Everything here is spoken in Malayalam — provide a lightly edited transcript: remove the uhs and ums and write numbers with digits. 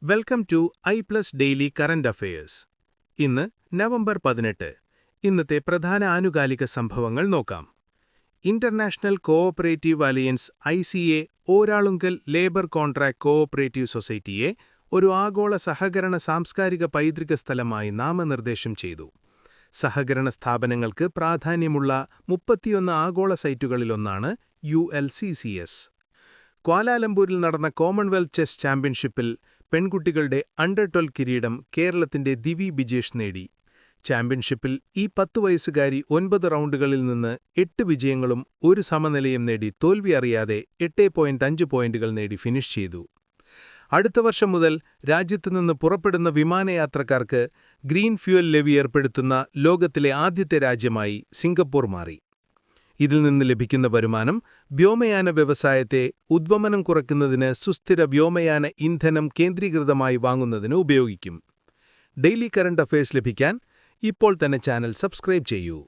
വെൽക്കം ടു ഐ+ ഡെയിലി കറന്റ് അഫയേഴ്സ്. ഇന്ന് നവംബർ 18. ഇന്നത്തെ പ്രധാന ആനുകാലിക സംഭവങ്ങൾ നോക്കാം. International cooperative alliance ICA Uralungal labour contract cooperative സൊസൈറ്റിയെ ഒരു ആഗോള സഹകരണ സാംസ്കാരിക പൈതൃക സ്ഥലമായി നാമനിർദ്ദേശം ചെയ്തു. സഹകരണ സ്ഥാപനങ്ങൾക്ക് പ്രാധാന്യമുള്ള 31 ആഗോള സൈറ്റുകളിലൊന്നാണ് ULCCS. ക്വാലാലംപൂരിൽ നടന്ന കോമൺവെൽത്ത് ചെസ് ചാമ്പ്യൻഷിപ്പിൽ പെൺകുട്ടികളുടെ അണ്ടർ-12 കിരീടം കേരളത്തിന്റെ ദിവി ബിജേഷ് നേടി. ചാമ്പ്യൻഷിപ്പിൽ ഈ 10 വയസ്സുകാരി 9 റൗണ്ടുകളിൽ നിന്ന് 8 വിജയങ്ങളും 1 സമനിലയും നേടി തോൽവി അറിയാതെ 8.5 പോയിന്റുകൾ നേടി ഫിനിഷ് ചെയ്തു. അടുത്ത വർഷം മുതൽ രാജ്യത്തുനിന്ന് പുറപ്പെടുന്ന വിമാനയാത്രക്കാർക്ക് ഗ്രീൻ ഫ്യൂവൽ ലെവി ഏർപ്പെടുത്തുന്ന ലോകത്തിലെ ആദ്യത്തെ രാജ്യമായി സിംഗപ്പൂർ മാറി. ഇതിൽ നിന്ന് ലഭിക്കുന്ന വരുമാനം വ്യോമയാന വ്യവസായത്തെ ഉദ്വമനം കുറയ്ക്കുന്നതിന് സുസ്ഥിര വ്യോമയാന ഇന്ധനം കേന്ദ്രീകൃതമായി വാങ്ങുന്നതിന് ഉപയോഗിക്കും. ഡെയിലി കറന്റ് അഫയേഴ്സ് ലഭിക്കാൻ ഇപ്പോൾ തന്നെ ചാനൽ സബ്സ്ക്രൈബ് ചെയ്യൂ.